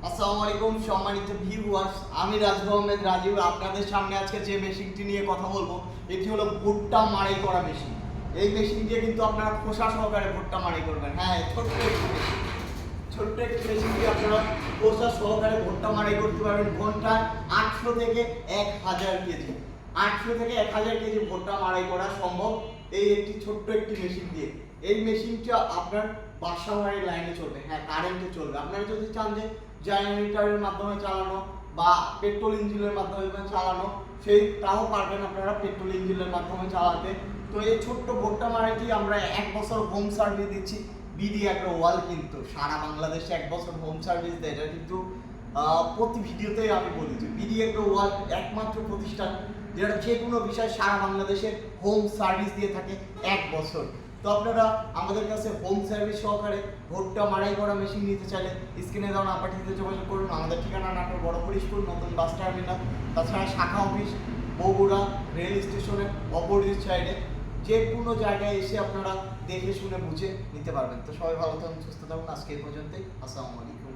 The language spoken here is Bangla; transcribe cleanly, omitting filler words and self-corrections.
আসসালামু আলাইকুম সম্মানিত ভিউয়ার্স, আমি রাজু আহমেদ রাজু আপনাদের সামনে আজকে যে মেশিনটি নিয়ে কথা বলবো এটি হলো ভুট্টা মাড়াই করা মেশিন। এই মেশিন দিয়ে কিন্তু আপনারা খোসা সহকারে ভুট্টা মাড়াই করবেন। হ্যাঁ, ছোট্ট একটি মেশিন দিয়ে আপনারা খোসা সহকারে ভুট্টা মাড়াই করতে পারবেন। ঘন্টায় 800 থেকে 1000 কেজি 800 থেকে 1000 কেজি ভুট্টা মাড়াই করা সম্ভব এই একটি ছোট্ট একটি মেশিন দিয়ে। এই মেশিনটা আপনার বাসা বাড়ির লাইনে চলবে, হ্যাঁ কারেন্টে চলবে। আপনারা যদি চান যে জেনারেটরের মাধ্যমে চালানো বা পেট্রোল ইঞ্জিনের মাধ্যমে চালানো, তাও পারবেন আপনারা পেট্রোল ইঞ্জিনের মাধ্যমে চালাতে। তো এই ছোট্ট ভুট্টা মাড়াইটি আমরা 1 বছর হোম সার্ভিস দিচ্ছি। বিডি অ্যাগ্রো ওয়াল কিন্তু সারা বাংলাদেশে 1 বছর হোম সার্ভিস দেয়। এটা কিন্তু প্রতি ভিডিওতেই আমি বলি যে বিডি অ্যাগ্রো ওয়াল একমাত্র প্রতিষ্ঠান যেটা যে কোনো বিষয় সারা বাংলাদেশে হোম সার্ভিস দিয়ে থাকে 1 বছর। তো আপনারা আমাদের কাছে হোম সার্ভিস সহকারে ভুট্টা মাড়াই করা মেশিন নিতে চাইলে স্ক্রিনে দেওয়া নাম্বারটিতে যোগাযোগ করুন। আমাদের ঠিকানা নাটোর বড় হরিশপুর নতুন বাস টার্মিনাল, তাছাড়া শাখা অফিস বগুড়া রেল স্টেশনের অপোজিট সাইডে। যে কোনো জায়গায় এসে আপনারা দেখে শুনে বুঝে নিতে পারবেন। তো সবাই ভালো থাকুন, সুস্থ থাকুন। আজকে এই পর্যন্তই। আসসালামু আলাইকুম।